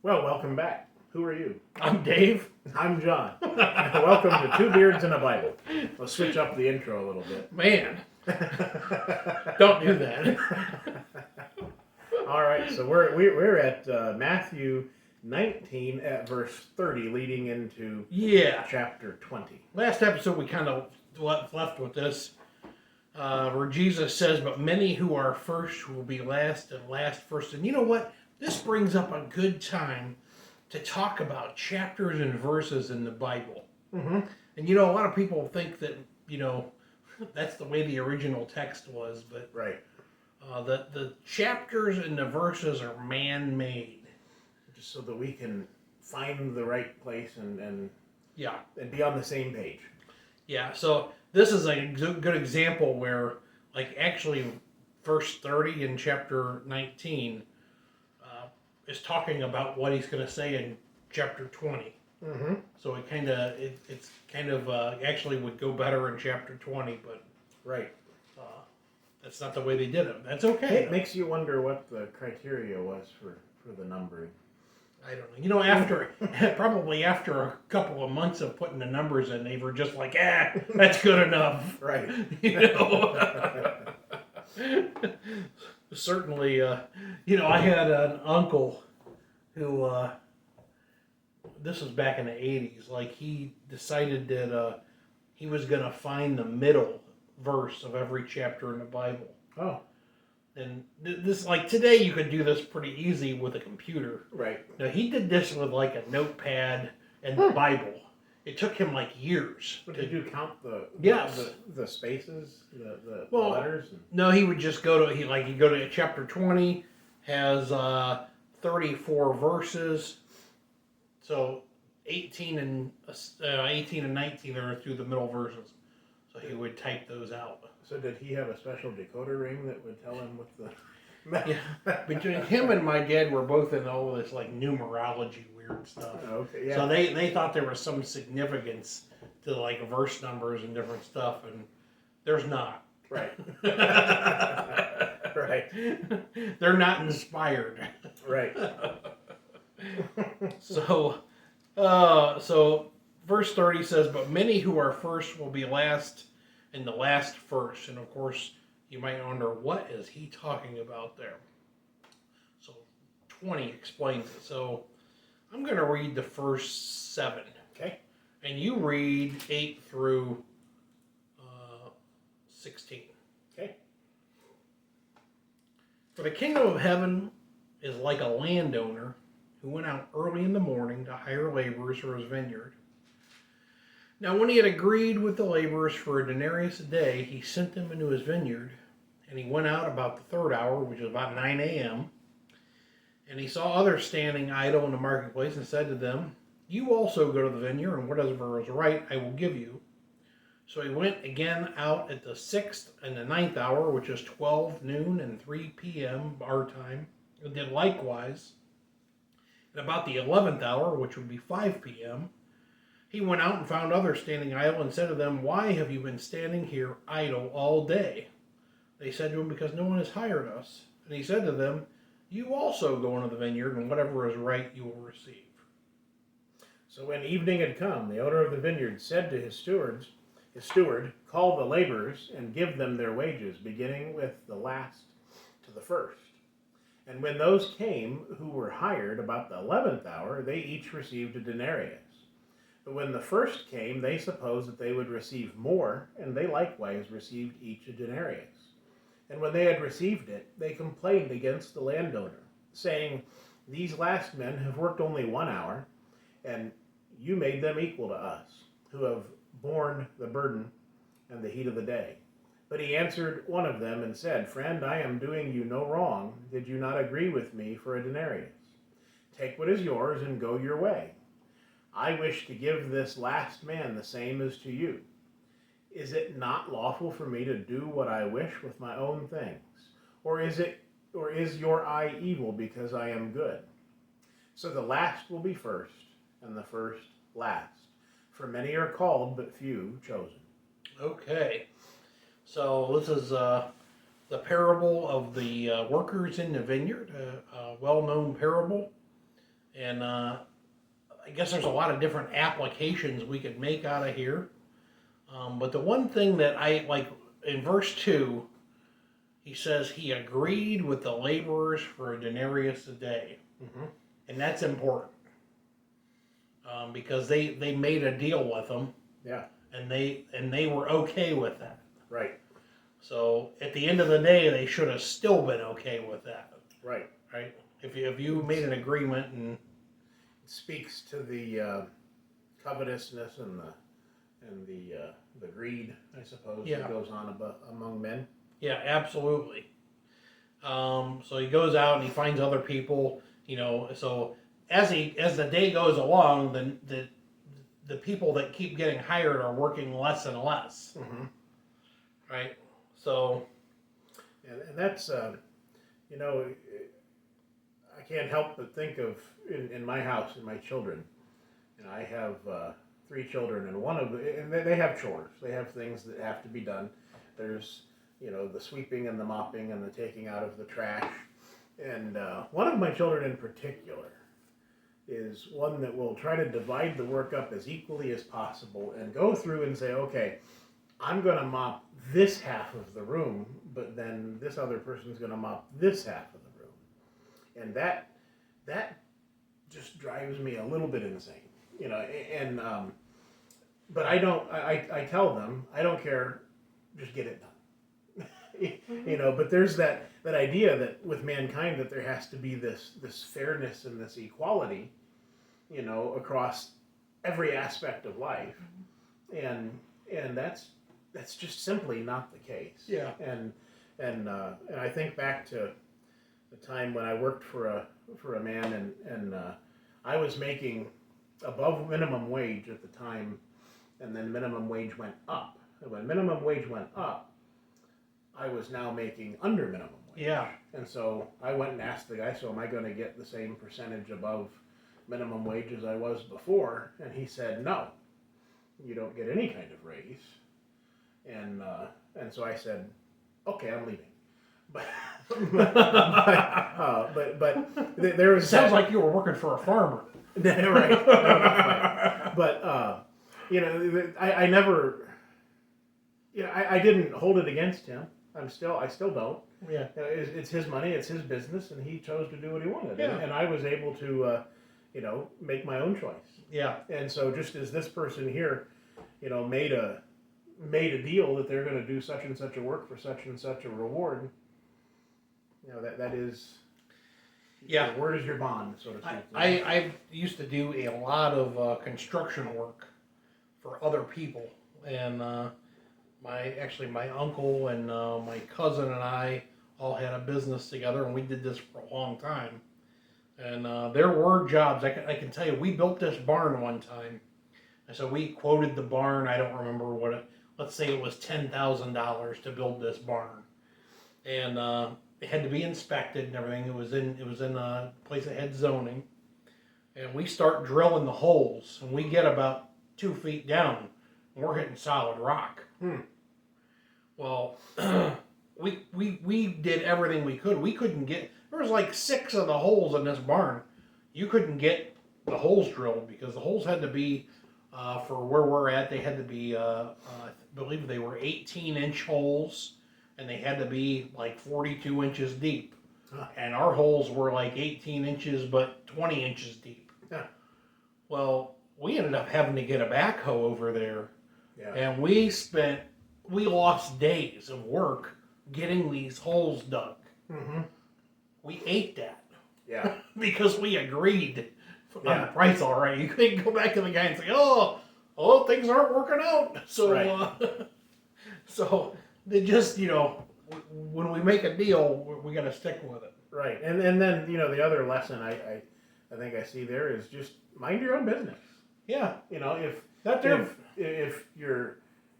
Well, welcome back. Who are you? I'm Dave. I'm John. Welcome to Two Beards and a Bible. Let's switch up the intro a little bit. Man, don't do that. All right, so we're at Matthew 19 at verse 30, leading into Yeah. chapter 20. Last episode we kind of left with this, where Jesus says, "But many who are first will be last, and last first." And you know what? This brings up a good time to talk about chapters and verses in the Bible. Mm-hmm. And you know, a lot of people think that that's the way the original text was, but Right. The chapters and the verses are man-made. Just so that we can find the right place and Yeah. be on the same page. Yeah, so this is a good example where, like, actually, verse 30 in chapter 19 is talking about what he's going to say in chapter 20. Mm-hmm. So it's kind of actually would go better in chapter 20, but Right. that's not the way they did it. That's okay. It makes you wonder what the criteria was for the numbering. I don't know. You know, after probably after a couple of months of putting the numbers in, they were just like, that's good enough. Right. You know. Certainly, I had an uncle who, this was back in the 80s, like he decided that he was going to find the middle verse of every chapter in the Bible. Oh. And this, like today, you could do this pretty easy with a computer. Right. Now, he did this with like a notepad and the Bible. It took him like years. But did you count the spaces, the letters? No, he would just go to he'd go to chapter 20, has 34 verses. So 18 and 19 are through the middle verses. So he would type those out. So did he have a special decoder ring that would tell him what the? Yeah, between him and my dad were both in all this like numerology weird stuff. Okay, yeah. So they thought there was some significance to like verse numbers and different stuff, and there's not. Right. Right. They're not inspired. Right. So verse 30 says, "But many who are first will be last, and the last first." And of course, you might wonder, what is he talking about there? So 20 explains it. So I'm going to read the first 7. Okay. And you read 8 through 16. Okay. "For the kingdom of heaven is like a landowner who went out early in the morning to hire laborers for his vineyard. Now when he had agreed with the laborers for a denarius a day, he sent them into his vineyard. And he went out about the 3rd hour, which was about 9 a.m. And he saw others standing idle in the marketplace and said to them, 'You also go to the vineyard, and whatever is right I will give you.' So he went again out at the 6th and the 9th hour, which is 12 noon and 3 p.m. our time, and did likewise. And about the 11th hour, which would be 5 p.m., he went out and found others standing idle and said to them, 'Why have you been standing here idle all day?' They said to him, 'Because no one has hired us.' And he said to them, 'You also go into the vineyard, and whatever is right you will receive.' So when evening had come, the owner of the vineyard said to his steward, 'Call the laborers and give them their wages, beginning with the last to the first.' And when those came who were hired about the 11th hour, they each received a denarius. But when the first came, they supposed that they would receive more, and they likewise received each a denarius. And when they had received it, they complained against the landowner, saying, 'These last men have worked only 1 hour, and you made them equal to us, who have borne the burden and the heat of the day.' But he answered one of them and said, 'Friend, I am doing you no wrong. Did you not agree with me for a denarius? Take what is yours and go your way. I wish to give this last man the same as to you. Is it not lawful for me to do what I wish with my own things? Or is your eye evil because I am good?' So the last will be first, and the first last. For many are called, but few chosen." Okay. So this is the parable of the workers in the vineyard, a well-known parable. And I guess there's a lot of different applications we could make out of here. But the one thing that I like in verse 2, he says he agreed with the laborers for a denarius a day. Mm-hmm. And that's important. Because they made a deal with them. Yeah. And they were okay with that. Right. So at the end of the day, they should have still been okay with that. Right. Right? If you made an agreement and it speaks to the covetousness and the greed, I suppose, that goes on among men. yeah, absolutely. So he goes out and he finds other people, so as the day goes along, the people that keep getting hired are working less and less. Mm-hmm. Right? So and that's I can't help but think of in my house and my children. I have 3 children, and they have chores. They have things that have to be done. There's the sweeping and the mopping and the taking out of the trash. And one of my children in particular is one that will try to divide the work up as equally as possible and go through and say, okay, I'm going to mop this half of the room, but then this other person's going to mop this half of the room. And that just drives me a little bit insane, but I tell them, I don't care, just get it done. But there's that idea that with mankind that there has to be this fairness and this equality, across every aspect of life. And that's just simply not the case. Yeah. And I think back to the time when I worked for a man, and I was making above minimum wage at the time, and then minimum wage went up. And when minimum wage went up, I was now making under minimum wage. yeah, And so I went and asked the guy, so am I going to get the same percentage above minimum wage as I was before? And he said, no, you don't get any kind of raise. And so I said, okay, I'm leaving. But there was sounds like you were working for a farmer. right. No, but I never, I didn't hold it against him. I still don't. Yeah. It's his money, it's his business, and he chose to do what he wanted. Yeah. And I was able to, make my own choice. Yeah. And so just as this person here, made a deal that they're going to do such and such a work for such and such a reward, that is, Yeah. where is your bond, so to speak? I used to do a lot of construction work for other people, and my uncle and my cousin and I all had a business together, and we did this for a long time. And there were jobs. I can tell you, we built this barn one time, and so we quoted the barn. I don't remember let's say it was $10,000 to build this barn, and it had to be inspected and everything. It was in a place that had zoning, and we start drilling the holes, and we get about 2 feet down, and we're hitting solid rock. Well, we did everything we could. We couldn't get. There was like 6 of the holes in this barn. You couldn't get the holes drilled because the holes had to be for where we're at. They had to be, I believe they were 18-inch holes. And they had to be like 42 inches deep. And our holes were like 18 inches, but 20 inches deep. Yeah. Well, we ended up having to get a backhoe over there. Yeah. And we lost days of work getting these holes dug. Mm-hmm. We ate that. Yeah. Because we agreed on the price already. You couldn't go back to the guy and say, oh, things aren't working out. So, Right. So they just, when we make a deal, we got to stick with it. Right. And then, the other lesson I think I see there is just mind your own business. Yeah.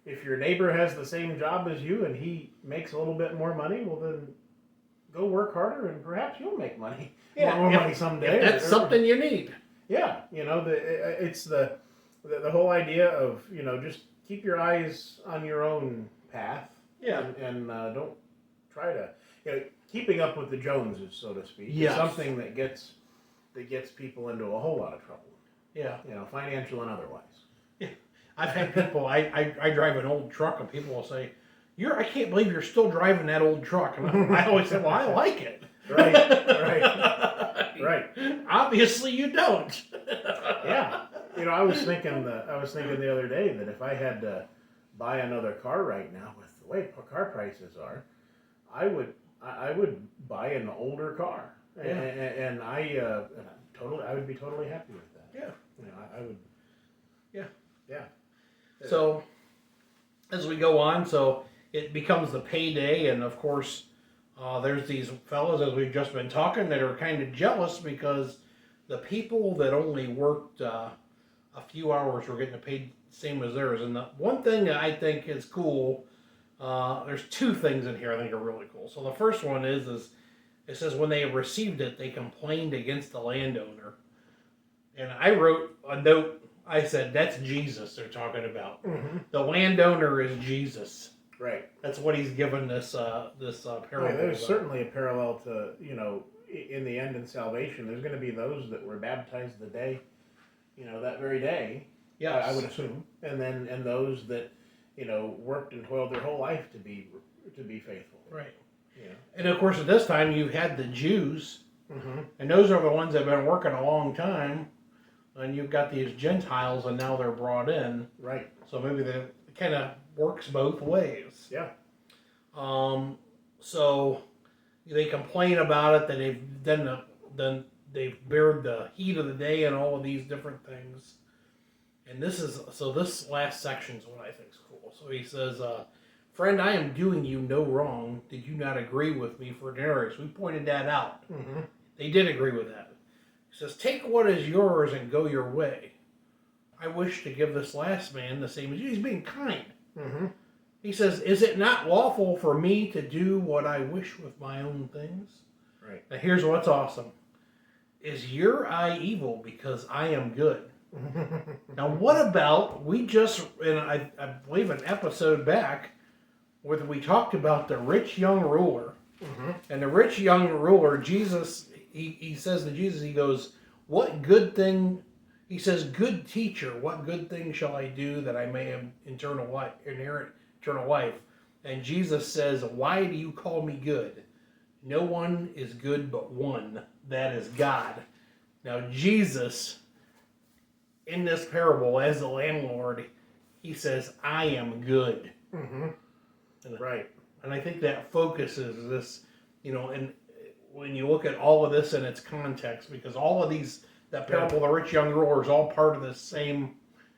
If your neighbor has the same job as you and he makes a little bit more money, well then go work harder and perhaps you'll make money. Yeah. More money someday. If that's something you need. Yeah. It's the whole idea of, just keep your eyes on your own path. Yeah. And don't try to, keeping up with the Joneses, so to speak. Yes. Is something that gets that gets people into a whole lot of trouble. Yeah. Financial and otherwise. Yeah. I've had people, I drive an old truck, and people will say, I can't believe you're still driving that old truck. And I always say, well, I like it. Right. Obviously you don't. Yeah. I was thinking the other day that if I had to buy another car right now with the way car prices are, I would buy an older car. Yeah. And I would be totally happy with that. Yeah. I would. Yeah. Yeah. So as we go on, so it becomes the payday, and of course, there's these fellas, as we've just been talking, that are kind of jealous because the people that only worked a few hours were getting paid the same as theirs. And the one thing that I think is cool, there's two things in here I think are really cool. So the first one is it says when they received it, they complained against the landowner. And I wrote a note. I said, that's Jesus they're talking about. Mm-hmm. The landowner is Jesus. Right. That's what he's given this parable. Right, there's certainly a parallel to, in the end in salvation, there's going to be those that were baptized the day, that very day. Yes. I would assume. And those that, worked and toiled their whole life to be faithful. Right. Yeah. And of course, at this time, you've had the Jews, mm-hmm. and those are the ones that have been working a long time. And you've got these Gentiles, and now they're brought in. Right. So maybe it kind of works both ways. Yeah. So they complain about it, that they've bared the heat of the day and all of these different things. And this last section is what I think is cool. So he says, friend, I am doing you no wrong. Did you not agree with me for denarius? We pointed that out. Mm-hmm. They did agree with that. He says, take what is yours and go your way. I wish to give this last man the same as you. He's being kind. Mm-hmm. He says, is it not lawful for me to do what I wish with my own things? Right. Now here's what's awesome. Is your eye evil because I am good? Now what about, I believe an episode back, where we talked about the rich young ruler. Mm-hmm. And the rich young ruler, Jesus, he says to Jesus, he goes, what good thing, he says, good teacher, what good thing shall I do that I may have inherit eternal life? And Jesus says, why do you call me good? No one is good but one, that is God. Now Jesus, in this parable, as the landlord, he says, I am good. Mm-hmm. Right. And I think that focuses this, and when you look at all of this in its context, because all of these, that parable of the rich young ruler is all part of the same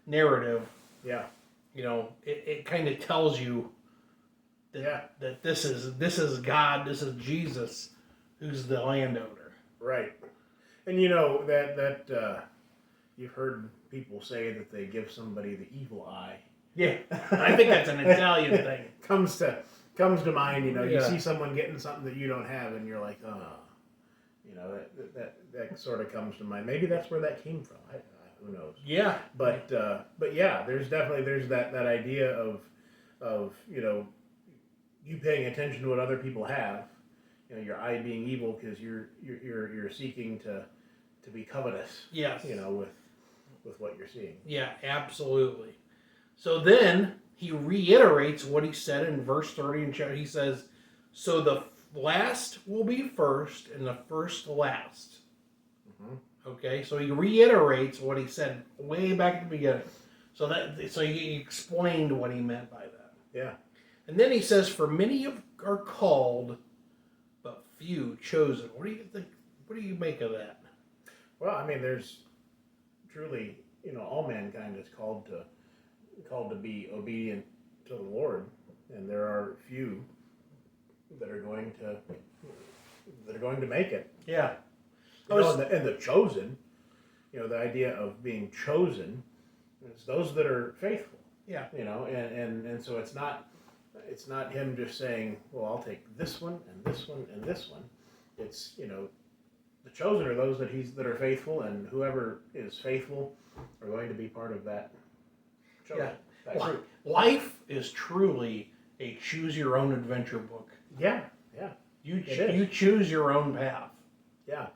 narrative. Yeah. It kind of tells you that this is God, this is Jesus, who's the landowner. Right. And that you've heard people say that they give somebody the evil eye. Yeah, I think that's an Italian thing. Comes to mind, you Yeah. see someone getting something that you don't have, and you're like, that sort of comes to mind. Maybe that's where that came from. Who knows? Yeah. But yeah, there's that idea of you paying attention to what other people have, your eye being evil because you're seeking to be covetous. Yes. With what you're seeing. Yeah, absolutely. So then he reiterates what he said in verse 30 and he says, so the last will be first and the first last. Mm-hmm. Okay, so he reiterates what he said way back at the beginning. So he explained what he meant by that. Yeah. And then he says, for many are called, but few chosen. What do you think? What do you make of that? Well, I mean, there's truly, all mankind is called to be obedient to the Lord, and there are few that are going to make it. Yeah. And the chosen, the idea of being chosen, it's those that are faithful. Yeah. And so it's not him just saying, well, I'll take this one and this one and this one. It's, the chosen are those that are faithful, and whoever is faithful are going to be part of that chosen. Yeah. Life is truly a choose your own adventure book. Yeah. You choose your own path. Yeah.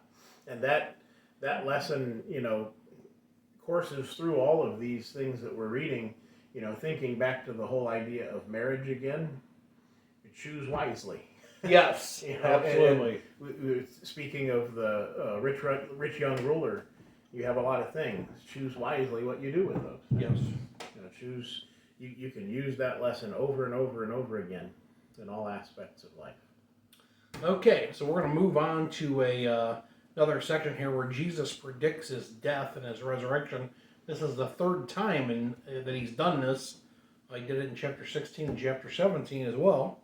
And that that lesson, courses through all of these things that we're reading, thinking back to the whole idea of marriage again, choose wisely. Yes, absolutely. Speaking of the rich young ruler, you have a lot of things. Choose wisely what you do with those. Yes. Choose. You can use that lesson over and over and over again in all aspects of life. Okay, so we're going to move on to another section here where Jesus predicts his death and his resurrection. This is the third time that he's done this. He did it in chapter 16 and chapter 17 as well.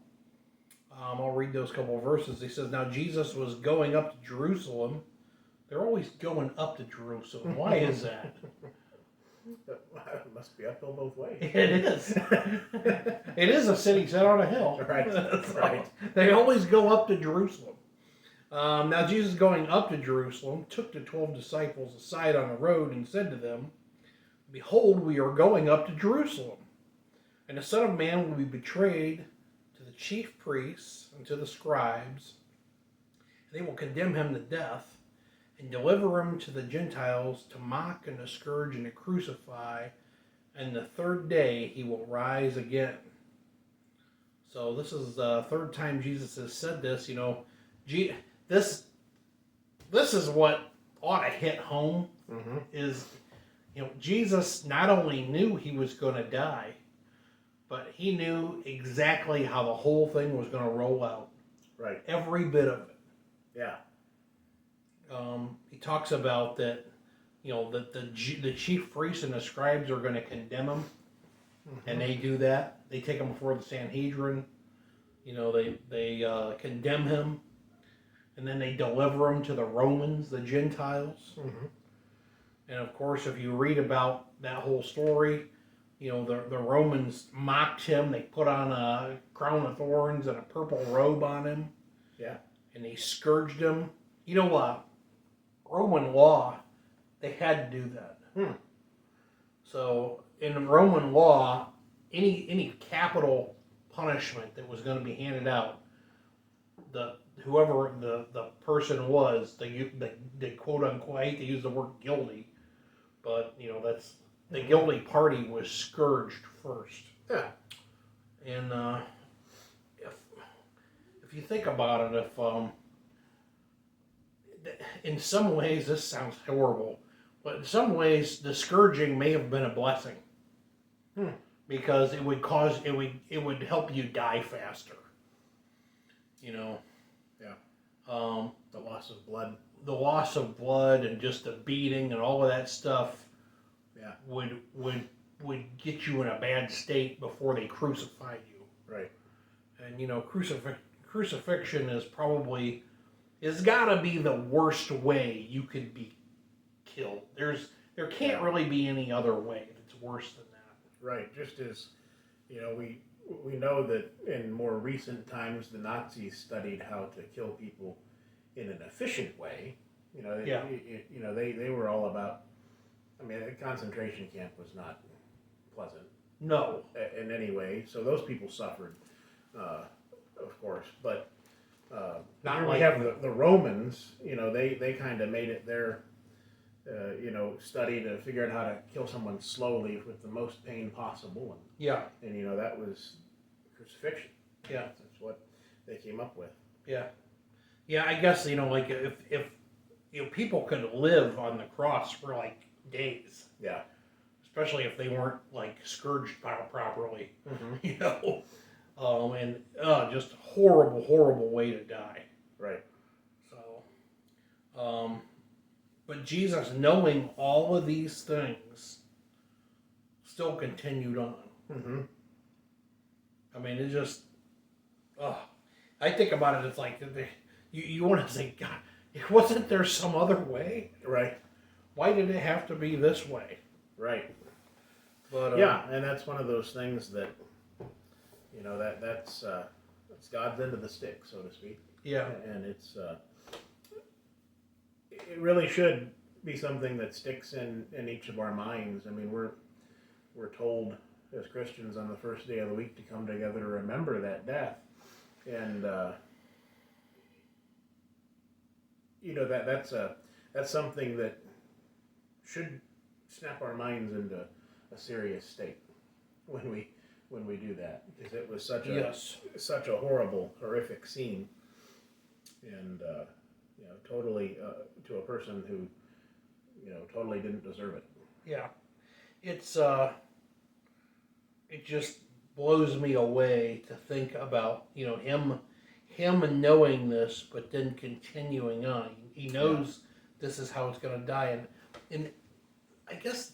I'll read those couple of verses. He says, "Now Jesus was going up to Jerusalem." They're always going up to Jerusalem. Why is that? It must be uphill both ways. It is. It is a city set on a hill. Right. So Right. they always go up to Jerusalem. Now Jesus, going up to Jerusalem, took the 12 disciples aside on the road and said to them, "Behold, we are going up to Jerusalem, and the Son of Man will be betrayed to the chief priests and to the scribes. And they will condemn him to death and deliver him to the Gentiles to mock and to scourge and to crucify. And the third day he will rise again." So this is the third time Jesus has said this. This is what ought to hit home. Mm-hmm. Is Jesus not only knew he was going to die, but he knew exactly how the whole thing was going to roll out. Right. Every bit of it. Yeah. He talks about that, that the chief priests and the scribes are going to condemn him, and they do that. They take him before the Sanhedrin. They condemn him, and then they deliver him to the Romans, the Gentiles. Mm-hmm. And of course, if you read about that whole story, the Romans mocked him. They put on a crown of thorns and a purple robe on him. Yeah. And they scourged him. Roman law, they had to do that. So in Roman law, any capital punishment that was going to be handed out, whoever the person was, the quote unquote, I hate to use the word guilty, but that's the guilty party was scourged first. Yeah. And if you think about it, in some ways this sounds horrible, but in some ways the scourging may have been a blessing, because it would help you die faster. Yeah. The loss of blood. The loss of blood and just the beating and all of that stuff. Yeah. Would get you in a bad state before they crucified you. Right. And crucifixion is gotta be the worst way you could be killed. There can't really be any other way that's worse than that. Right. Just as we know that in more recent times the Nazis studied how to kill people in an efficient way. They were all about. I mean, a concentration camp was not pleasant. No. In any way. So those people suffered, of course. But here we have the Romans. They kind of made it their study to figure out how to kill someone slowly with the most pain possible. And that was crucifixion. Yeah. That's what they came up with. Yeah. Yeah, I guess, if people could live on the cross for days. Yeah. Especially if they weren't scourged properly. Mm-hmm. And just horrible way to die. Right. So, but Jesus, knowing all of these things, still continued on. Mm-hmm. I mean, it's just, I think about it, it's like, you want to say, God, wasn't there some other way? Right. Why did it have to be this way? Right. But yeah, and that's one of those things that, that's God's end of the stick, so to speak. Yeah. And it really should be something that sticks in each of our minds. I mean, we're told as Christians on the first day of the week to come together to remember that death, and that's something that should snap our minds into a serious state when we do that, because it was such a horrific scene, and totally to a person who totally didn't deserve it. Yeah, it's it just blows me away to think about him knowing this, but then continuing on. He knows this is how it's going to die, and I guess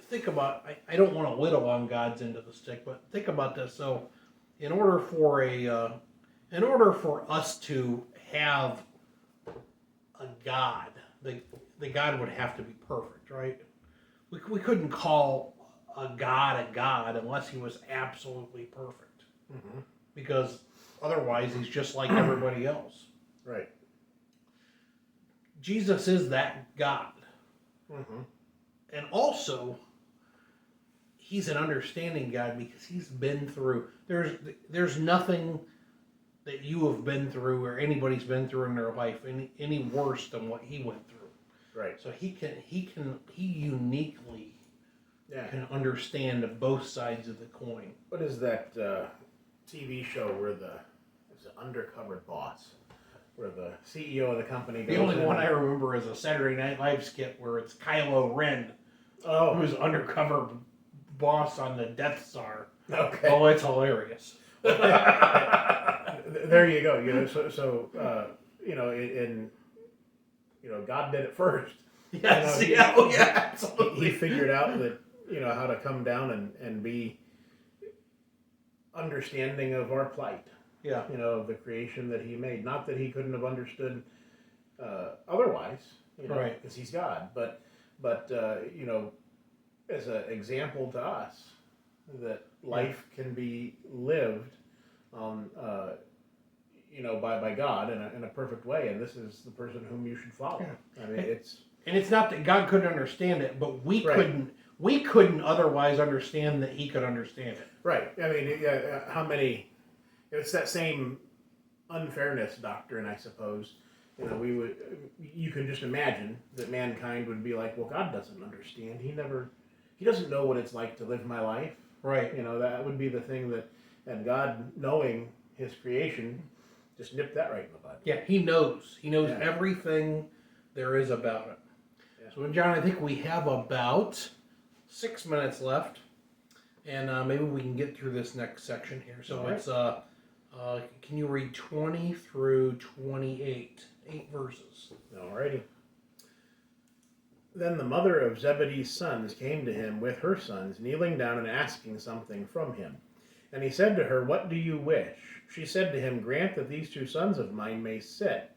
think about. I don't want to whittle on God's end of the stick, but think about this. So, in order for us to have a God, the God would have to be perfect, right? We couldn't call a God unless he was absolutely perfect, because otherwise he's just like everybody else. Right. Jesus is that God. And also, he's an understanding God because he's been through. There's nothing that you have been through or anybody's been through in their life any worse than what he went through. Right. So he uniquely can understand both sides of the coin. What is that TV show where it's an undercover boss, where the CEO of the company goes The only one I remember is a Saturday Night Live skit where it's Kylo Ren, who's undercover boss on the Death Star. Okay. Oh, it's hilarious. There you go. God did it first. Yes. Absolutely. He figured out that how to come down and be understanding of our plight. Yeah. Of the creation that he made. Not that he couldn't have understood otherwise. Right. Because he's God. But as an example to us that life can be lived by God in a perfect way, and this is the person whom you should follow. I mean, it's not that God couldn't understand it, but we couldn't otherwise understand that he could understand it. Right. I mean, how many? It's that same unfairness doctrine, I suppose. You can just imagine that mankind would be like, well, God doesn't understand. He doesn't know what it's like to live my life. Right. That would be the thing and God, knowing his creation, just nipped that right in the bud. Yeah, he knows. He knows everything there is about it. Yeah. So, John, I think we have about 6 minutes left, and maybe we can get through this next section here. So it's can you read 20 through 28? 8 verses. Alrighty. Then the mother of Zebedee's sons came to him with her sons, kneeling down and asking something from him. And he said to her, "What do you wish?" She said to him, "Grant that these 2 sons of mine may sit,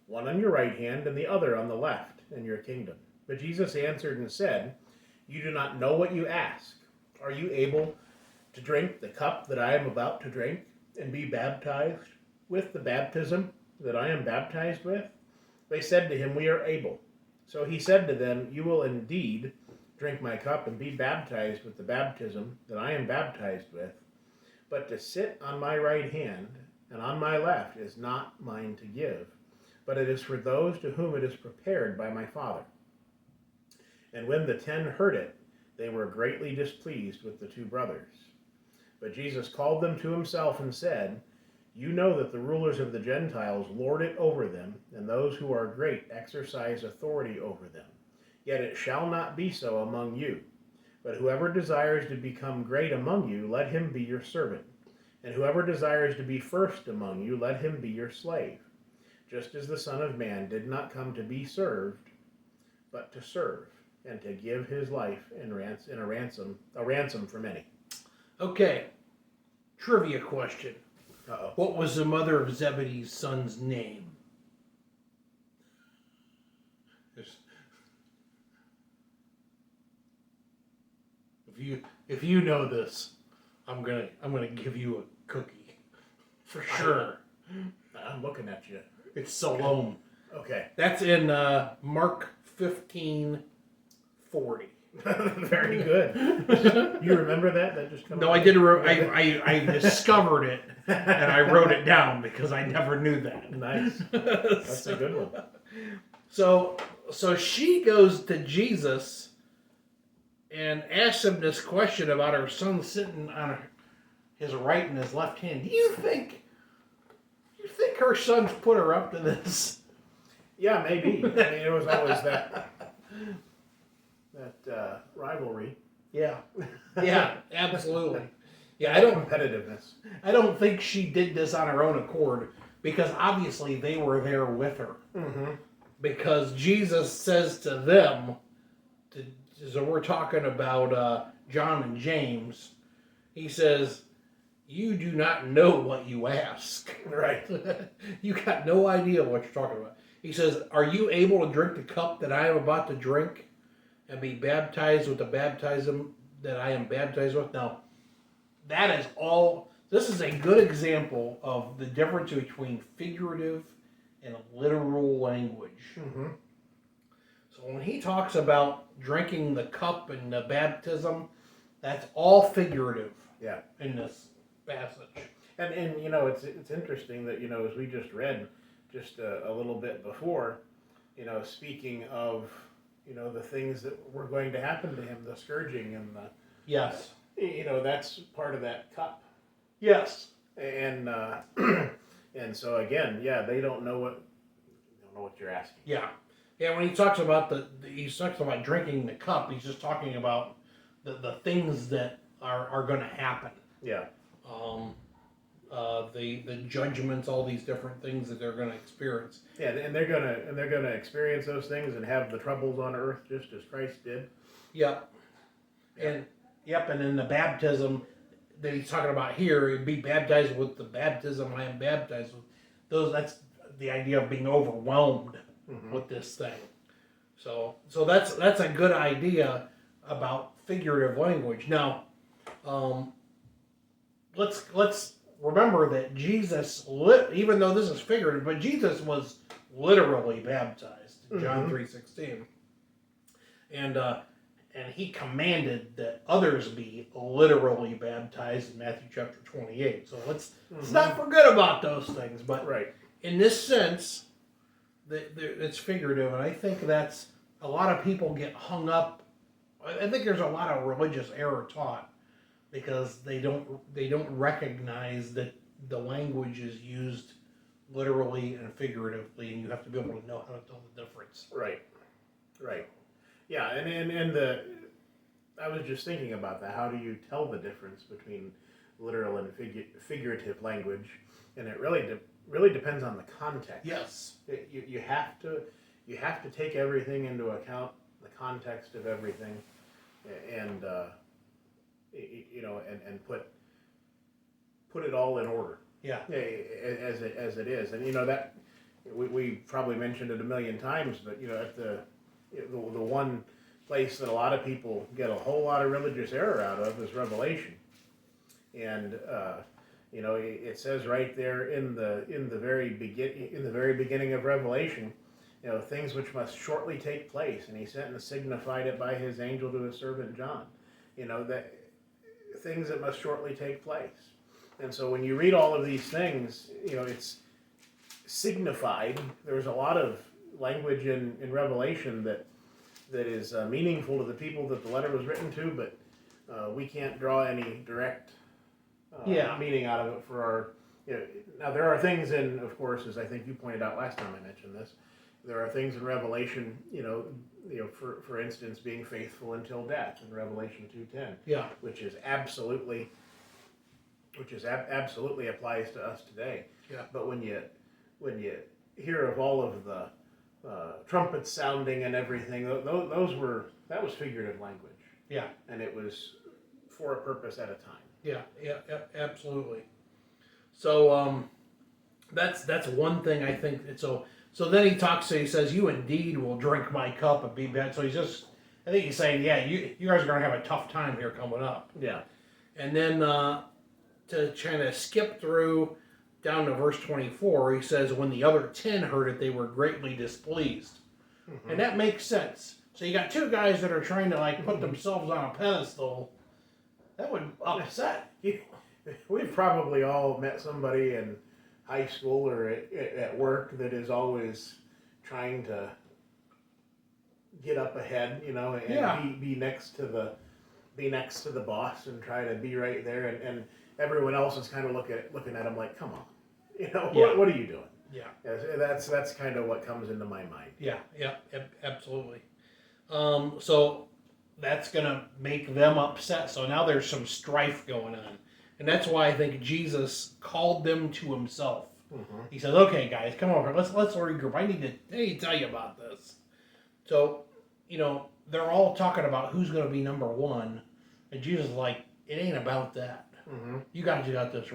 one on your right hand and the other on the left, in your kingdom." But Jesus answered and said, "You do not know what you ask. Are you able to drink the cup that I am about to drink, and be baptized with the baptism that I am baptized with?" They said to him, "We are able." So he said to them, "You will indeed drink my cup and be baptized with the baptism that I am baptized with. But to sit on my right hand and on my left is not mine to give, but it is for those to whom it is prepared by my Father." And when the 10 heard it, they were greatly displeased with the 2 brothers. But Jesus called them to himself and said, "You know that the rulers of the Gentiles lord it over them, and those who are great exercise authority over them. Yet it shall not be so among you. But whoever desires to become great among you, let him be your servant. And whoever desires to be first among you, let him be your slave. Just as the Son of Man did not come to be served, but to serve, and to give his life in a ransom for many." Okay. Trivia question. Uh-oh. What was the mother of Zebedee's son's name? If you know this, I'm gonna give you a cookie for sure. I'm looking at you. It's Salome. Okay. That's in Mark 15:40. Very good. You remember that? That just No, I did. I discovered it and I wrote it down because I never knew that. Nice. That's a good one. So So she goes to Jesus and asks him this question about her son sitting on his right and his left hand. Do you think her son's put her up to this? Yeah, maybe. I mean, it was always that rivalry. Yeah, absolutely. Yeah, Competitiveness. I don't think she did this on her own accord, because obviously they were there with her. Mm-hmm. Because Jesus says to them, so we're talking about John and James, he says, "You do not know what you ask." Right. You got no idea what you're talking about. He says, "Are you able to drink the cup that I am about to drink and be baptized with the baptism that I am baptized with?" Now, that is all. This is a good example of the difference between figurative and literal language. Mm-hmm. So when he talks about drinking the cup and the baptism, that's all figurative. Yeah. In this passage. And it's interesting that as we just read just a little bit before, speaking of the things that were going to happen to him, the scourging and the Yes. That's part of that cup. Yes. And and so again, yeah, they don't know what you're asking. Yeah. Yeah, when he talks about drinking the cup, he's just talking about the things that are going to happen. Yeah. The judgments, all these different things that they're going to experience. Yeah, and they're gonna experience those things and have the troubles on earth just as Christ did. Yep. Yeah. And in the baptism that he's talking about here, he'd be baptized with the baptism I am baptized with. That's the idea of being overwhelmed with this thing. So that's a good idea about figurative language. Now, let's remember that Jesus, even though this is figurative, but Jesus was literally baptized in John 3:16, and he commanded that others be literally baptized in Matthew chapter 28. So let's not forget about those things. But right. In this sense, it's figurative, and I think that's a lot of people get hung up. I think there's a lot of religious error taught because they don't recognize that the language is used literally and figuratively, and you have to be able to know how to tell the difference. Right. Yeah, and I was just thinking about that. How do you tell the difference between literal and figurative language? And it really depends on the context. Yes. You have to take everything into account, the context of everything, and and put it all in order. Yeah. As it is, and that we probably mentioned it a million times, but at the one place that a lot of people get a whole lot of religious error out of is Revelation, and it says right there in the very beginning of Revelation, things which must shortly take place, and he sent and signified it by his angel to his servant John. That things that must shortly take place. And so when you read all of these things, it's signified. There's a lot of language in Revelation that is meaningful to the people that the letter was written to, but we can't draw any direct meaning out of it for our. Now there are things in, of course, as I think you pointed out last time I mentioned this, there are things in Revelation, for instance, being faithful until death in Revelation 2:10. Yeah. Which absolutely applies to us today. Yeah. But when you hear of all of the trumpets sounding and everything, that was figurative language. Yeah. And it was for a purpose at a time. Yeah, absolutely. So that's one thing I think. So then he says, "You indeed will drink my cup and be bad." So I think he's saying, yeah, you guys are going to have a tough time here coming up. Yeah. And then to kind of skip through down to verse 24, he says, "When the other 10 heard it, they were greatly displeased." Mm-hmm. And that makes sense. So you got two guys that are trying to put themselves on a pedestal. That would upset. We've probably all met somebody in high school or at work that is always trying to get up ahead, you know, and Yeah. be next to the boss and try to be right there, and everyone else is kind of looking at him like, come on, you know, Yeah. what are you doing? Yeah. That's kind of what comes into my mind. Yeah. Absolutely. So that's gonna make them upset. So now there's some strife going on, and that's why I think Jesus called them to himself. Mm-hmm. He says, "Okay, guys, come over. Let's regroup. I need to tell you about this." So, they're all talking about who's going to be number one, and Jesus is like, "It ain't about that. Mm-hmm. You guys got this